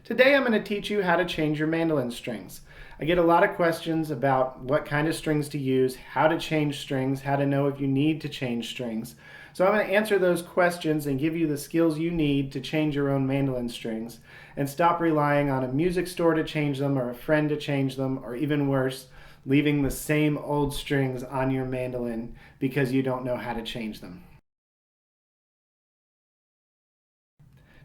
Today I'm going to teach you how to change your mandolin strings. I get a lot of questions about what kind of strings to use, how to change strings, how to know if you need to change strings. So I'm going to answer those questions and give you the skills you need to change your own mandolin strings and stop relying on a music store to change them or a friend to change them, or even worse, leaving the same old strings on your mandolin because you don't know how to change them.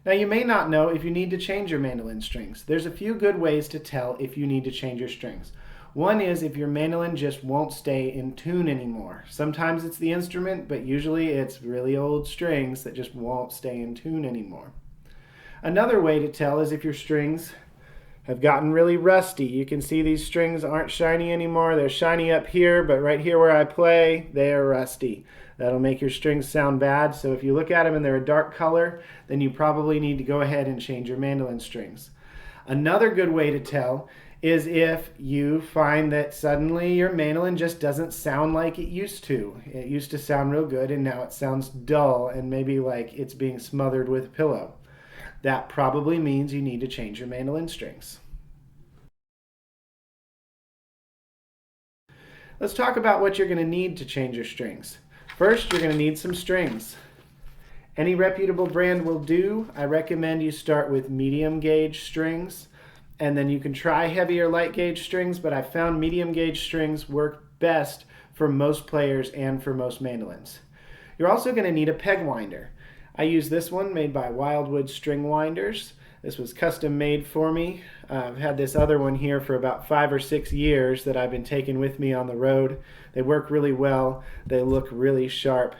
Now you may not know if you need to change your mandolin strings. There's a few good ways to tell if you need to change your strings. One is if your mandolin just won't stay in tune anymore. Sometimes it's the instrument, but usually it's really old strings that just won't stay in tune anymore. Another way to tell is if your strings have gotten really rusty. You can see these strings aren't shiny anymore. They're shiny up here, but right here where I play, they are rusty. That'll make your strings sound bad. So if you look at them and they're a dark color, then you probably need to go ahead and change your mandolin strings. Another good way to tell is if you find that suddenly your mandolin just doesn't sound like it used to. It used to sound real good and now it sounds dull and maybe like it's being smothered with a pillow. That probably means you need to change your mandolin strings. Let's talk about what you're going to need to change your strings. First, you're going to need some strings. Any reputable brand will do. I recommend you start with medium gauge strings, and then you can try heavy or light gauge strings, but I found medium gauge strings work best for most players and for most mandolins. You're also going to need a peg winder. I use this one made by Wildwood String Winders. This was custom made for me. I've had this other one here for about 5 or 6 years that I've been taking with me on the road. They work really well, they look really sharp,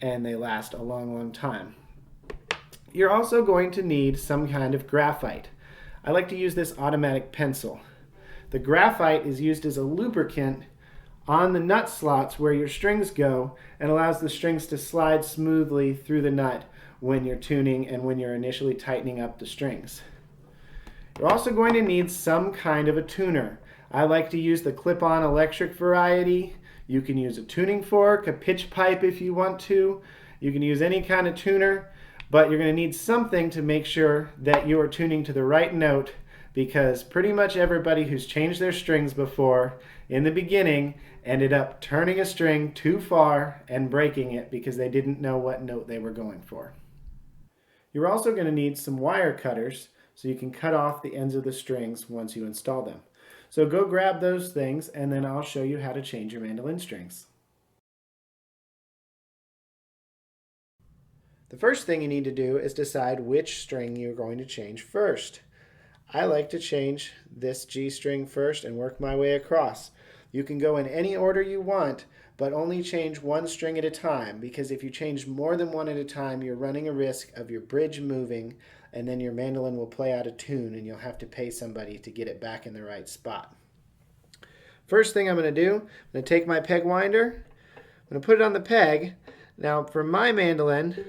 and they last a long, long time. You're also going to need some kind of graphite. I like to use this automatic pencil. The graphite is used as a lubricant on the nut slots where your strings go and allows the strings to slide smoothly through the nut when you're tuning and when you're initially tightening up the strings. You're also going to need some kind of a tuner. I like to use the clip-on electric variety. You can use a tuning fork, a pitch pipe if you want to. You can use any kind of tuner, but you're going to need something to make sure that you are tuning to the right note, because pretty much everybody who's changed their strings before in the beginning ended up turning a string too far and breaking it because they didn't know what note they were going for. You're also going to need some wire cutters so you can cut off the ends of the strings once you install them. So go grab those things and then I'll show you how to change your mandolin strings. The first thing you need to do is decide which string you're going to change first. I like to change this G string first and work my way across. You can go in any order you want, but only change one string at a time, because if you change more than one at a time, you're running a risk of your bridge moving, and then your mandolin will play out of tune and you'll have to pay somebody to get it back in the right spot. First thing I'm going to do, I'm going to take my peg winder, I'm going to put it on the peg. Now for my mandolin,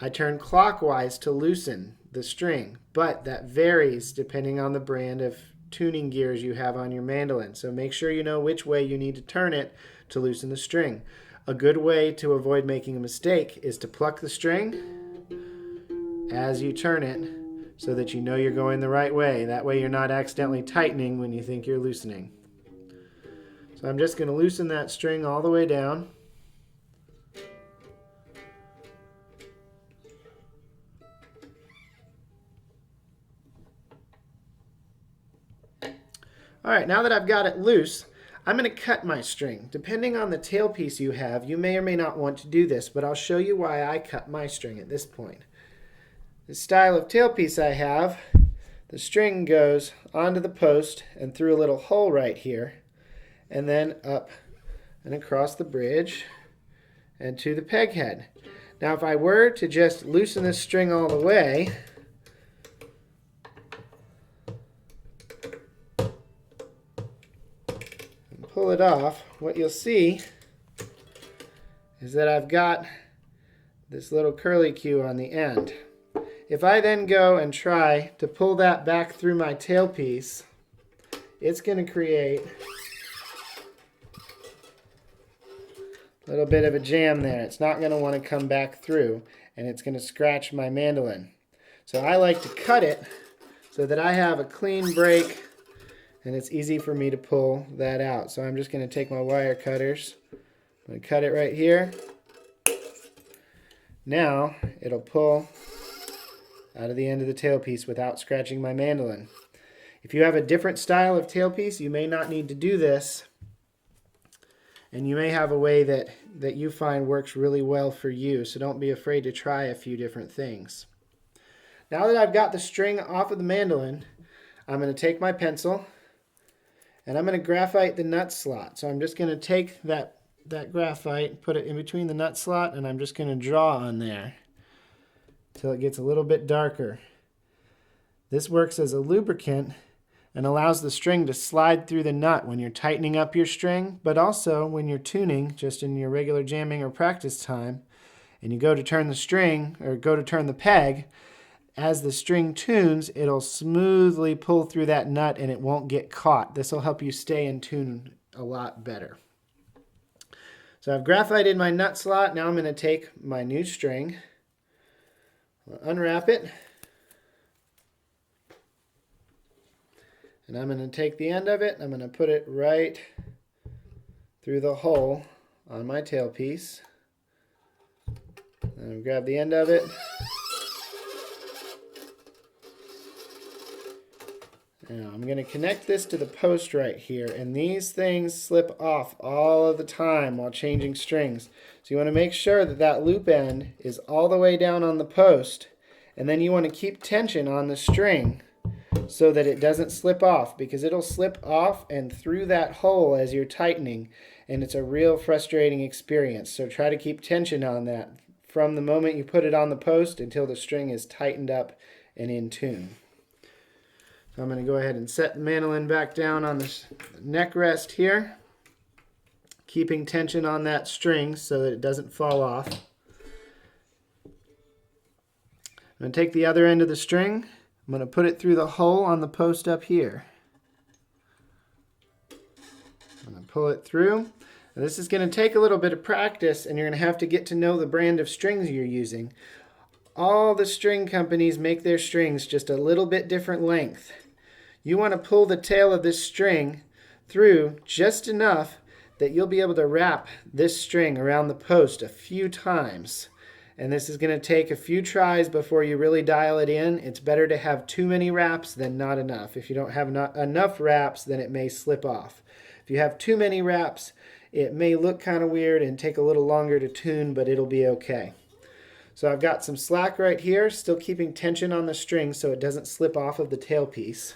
I turn clockwise to loosen the string, but that varies depending on the brand of tuning gears you have on your mandolin. So make sure you know which way you need to turn it to loosen the string. A good way to avoid making a mistake is to pluck the string as you turn it so that you know you're going the right way. That way you're not accidentally tightening when you think you're loosening. So I'm just going to loosen that string all the way down. Alright, now that I've got it loose, I'm going to cut my string. Depending on the tailpiece you have, you may or may not want to do this, but I'll show you why I cut my string at this point. The style of tailpiece I have, the string goes onto the post and through a little hole right here, and then up and across the bridge and to the peg head. Now if I were to just loosen this string all the way, pull it off, what you'll see is that I've got this little curly cue on the end. If I then go and try to pull that back through my tailpiece, it's going to create a little bit of a jam there. It's not going to want to come back through, and it's going to scratch my mandolin. So I like to cut it so that I have a clean break and it's easy for me to pull that out. So I'm just going to take my wire cutters. I'm going to cut it right here. Now it'll pull out of the end of the tailpiece without scratching my mandolin. If you have a different style of tailpiece, you may not need to do this. And you may have a way that you find works really well for you. So don't be afraid to try a few different things. Now that I've got the string off of the mandolin, I'm going to take my pencil and I'm going to graphite the nut slot. So I'm just going to take that graphite, put it in between the nut slot, and I'm just going to draw on there until it gets a little bit darker. This works as a lubricant and allows the string to slide through the nut when you're tightening up your string, but also when you're tuning, just in your regular jamming or practice time, and you go to turn the string, or go to turn the peg, as the string tunes, it'll smoothly pull through that nut and it won't get caught. This will help you stay in tune a lot better. So I've graphited my nut slot. Now I'm going to take my new string, unwrap it, and I'm going to take the end of it, I'm going to put it right through the hole on my tailpiece. And grab the end of it. Now I'm going to connect this to the post right here, and these things slip off all of the time while changing strings. So you want to make sure that that loop end is all the way down on the post, and then you want to keep tension on the string so that it doesn't slip off, because it'll slip off and through that hole as you're tightening, and it's a real frustrating experience. So try to keep tension on that from the moment you put it on the post until the string is tightened up and in tune. So I'm going to go ahead and set the mandolin back down on the neck rest here, keeping tension on that string so that it doesn't fall off. I'm going to take the other end of the string, I'm going to put it through the hole on the post up here. I'm going to pull it through. Now this is going to take a little bit of practice, and you're going to have to get to know the brand of strings you're using. All the string companies make their strings just a little bit different length. You want to pull the tail of this string through just enough that you'll be able to wrap this string around the post a few times. And this is going to take a few tries before you really dial it in. It's better to have too many wraps than not enough. If you don't have enough wraps, then it may slip off. If you have too many wraps, it may look kind of weird and take a little longer to tune, but it'll be okay. So I've got some slack right here, still keeping tension on the string so it doesn't slip off of the tailpiece.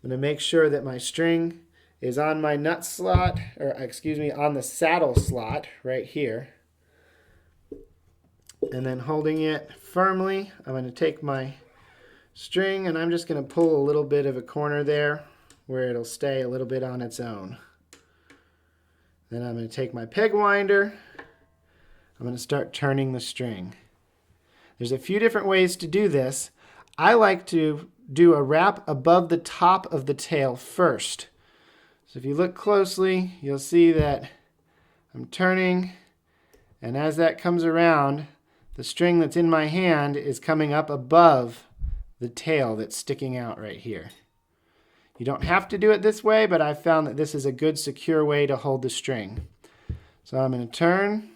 I'm going to make sure that my string is on my nut slot, or excuse me, on the saddle slot right here. And then holding it firmly, I'm going to take my string and I'm just going to pull a little bit of a corner there where it'll stay a little bit on its own. Then I'm going to take my peg winder. I'm going to start turning the string. There's a few different ways to do this. I like to do a wrap above the top of the tail first. So if you look closely, you'll see that I'm turning, and as that comes around, the string that's in my hand is coming up above the tail that's sticking out right here. You don't have to do it this way, but I've found that this is a good secure way to hold the string. So I'm going to turn,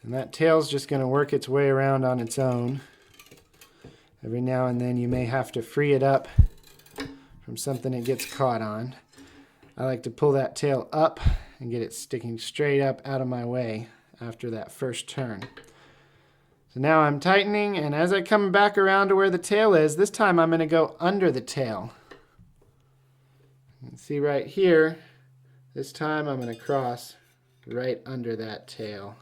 and that tail's just going to work its way around on its own. Every now and then you may have to free it up from something it gets caught on. I like to pull that tail up and get it sticking straight up out of my way after that first turn. So now I'm tightening, and as I come back around to where the tail is, this time I'm going to go under the tail. You can see right here, this time I'm going to cross right under that tail.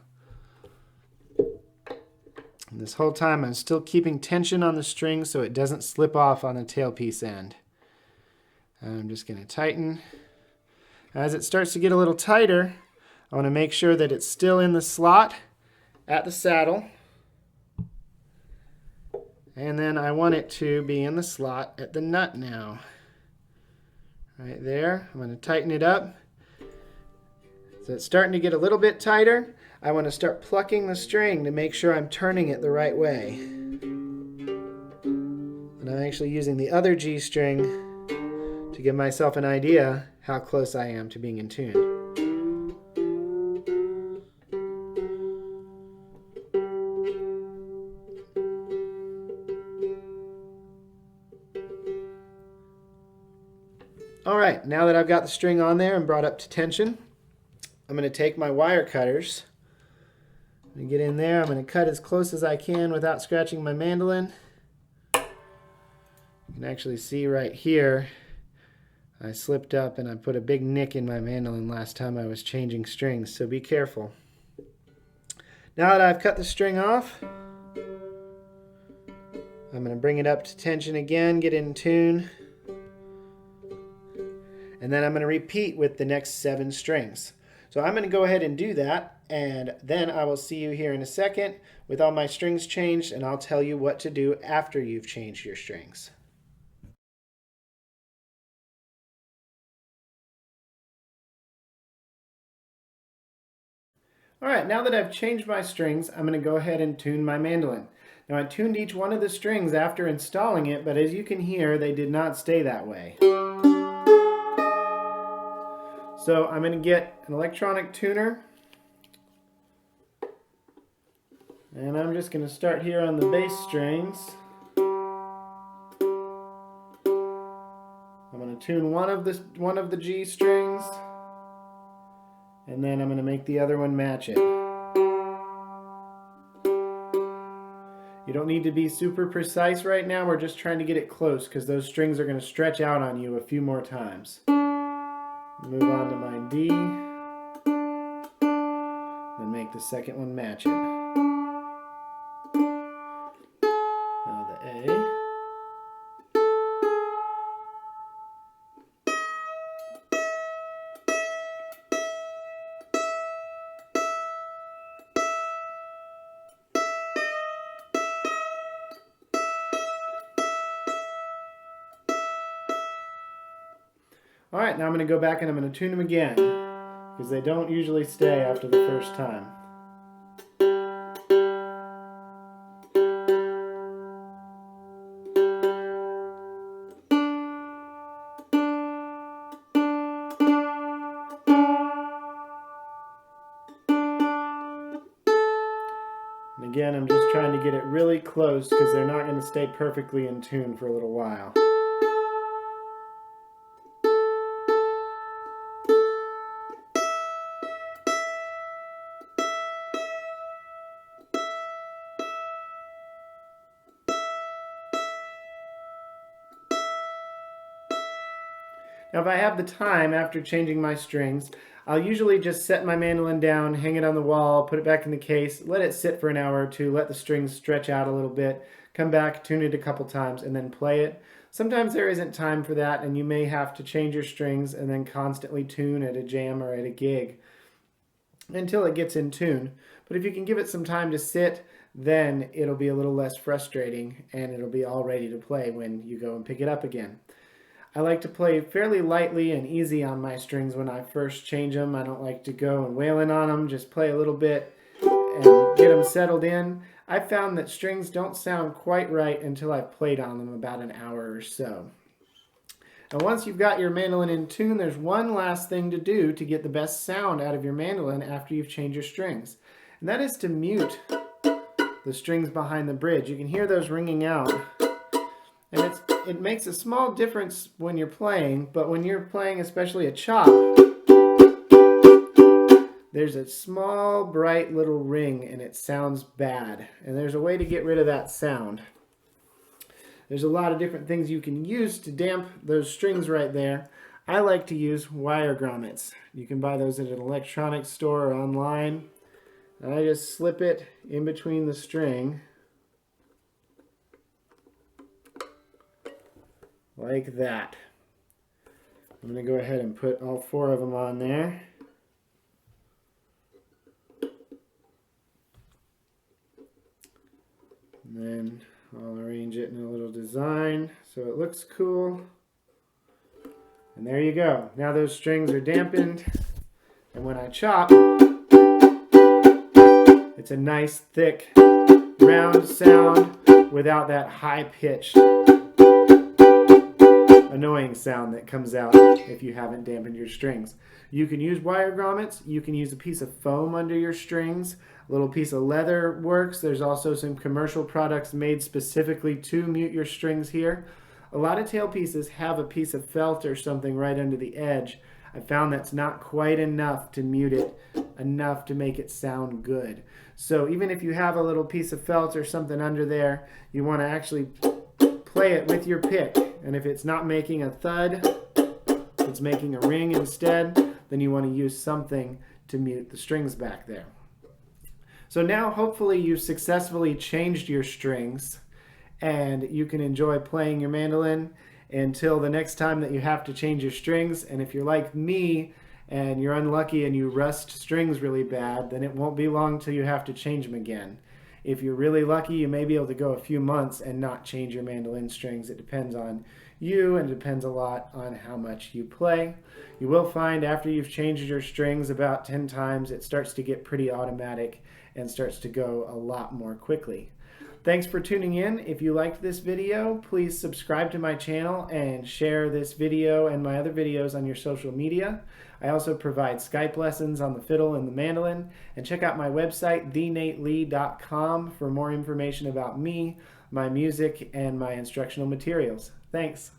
And this whole time I'm still keeping tension on the string so it doesn't slip off on the tailpiece end. And I'm just going to tighten. As it starts to get a little tighter, I want to make sure that it's still in the slot at the saddle. And then I want it to be in the slot at the nut now. Right there. I'm going to tighten it up. So it's starting to get a little bit tighter. I want to start plucking the string to make sure I'm turning it the right way. I'm actually using the other G string to give myself an idea how close I am to being in tune. All right, now that I've got the string on there and brought up to tension, I'm going to take my wire cutters. I'm going to get in there. I'm going to cut as close as I can without scratching my mandolin. You can actually see right here, I slipped up and I put a big nick in my mandolin last time I was changing strings, so be careful. Now that I've cut the string off, I'm going to bring it up to tension again, get in tune, and then I'm going to repeat with the next 7 strings. So I'm going to go ahead and do that, and then I will see you here in a second with all my strings changed, and I'll tell you what to do after you've changed your strings. All right, now that I've changed my strings, I'm going to go ahead and tune my mandolin. Now I tuned each one of the strings after installing it, but as you can hear, they did not stay that way. So I'm going to get an electronic tuner, and I'm just going to start here on the bass strings. I'm going to tune one of the G strings, and then I'm going to make the other one match it. You don't need to be super precise right now. We're just trying to get it close because those strings are going to stretch out on you a few more times. Move on to my D, then make the second one match it. Now the A. All right, now I'm going to go back and I'm going to tune them again, because they don't usually stay after the first time. And again, I'm just trying to get it really close because they're not going to stay perfectly in tune for a little while. Now if I have the time after changing my strings, I'll usually just set my mandolin down, hang it on the wall, put it back in the case, let it sit for an hour or two, let the strings stretch out a little bit, come back, tune it a couple times, and then play it. Sometimes there isn't time for that, and you may have to change your strings and then constantly tune at a jam or at a gig until it gets in tune. But if you can give it some time to sit, then it'll be a little less frustrating and it'll be all ready to play when you go and pick it up again. I like to play fairly lightly and easy on my strings when I first change them. I don't like to go and wailing on them, just play a little bit and get them settled in. I found that strings don't sound quite right until I've played on them about an hour or so. And once you've got your mandolin in tune, there's one last thing to do to get the best sound out of your mandolin after you've changed your strings. And that is to mute the strings behind the bridge. You can hear those ringing out. And it makes a small difference when you're playing, but when you're playing especially a chop, there's a small bright little ring and it sounds bad. And there's a way to get rid of that sound. There's a lot of different things you can use to damp those strings right there. I like to use wire grommets. You can buy those at an electronics store or online. And I just slip it in between the string like that. I'm going to go ahead and put all 4 of them on there. And then I'll arrange it in a little design so it looks cool. And there you go. Now those strings are dampened, and when I chop, it's a nice thick round sound without that high pitched annoying sound that comes out if you haven't dampened your strings. You can use wire grommets. You can use a piece of foam under your strings. A little piece of leather works. There's also some commercial products made specifically to mute your strings here. A lot of tailpieces have a piece of felt or something right under the edge. I found that's not quite enough to mute it, enough to make it sound good. So even if you have a little piece of felt or something under there, you want to actually play it with your pick. And if it's not making a thud, if it's making a ring instead, then you want to use something to mute the strings back there. So now hopefully you've successfully changed your strings and you can enjoy playing your mandolin until the next time that you have to change your strings. And if you're like me and you're unlucky and you rust strings really bad, then it won't be long till you have to change them again. If you're really lucky, you may be able to go a few months and not change your mandolin strings. It depends on you and it depends a lot on how much you play. You will find after you've changed your strings about 10 times, it starts to get pretty automatic and starts to go a lot more quickly. Thanks for tuning in. If you liked this video, please subscribe to my channel and share this video and my other videos on your social media. I also provide Skype lessons on the fiddle and the mandolin. And check out my website, thenatelee.com, for more information about me, my music, and my instructional materials. Thanks.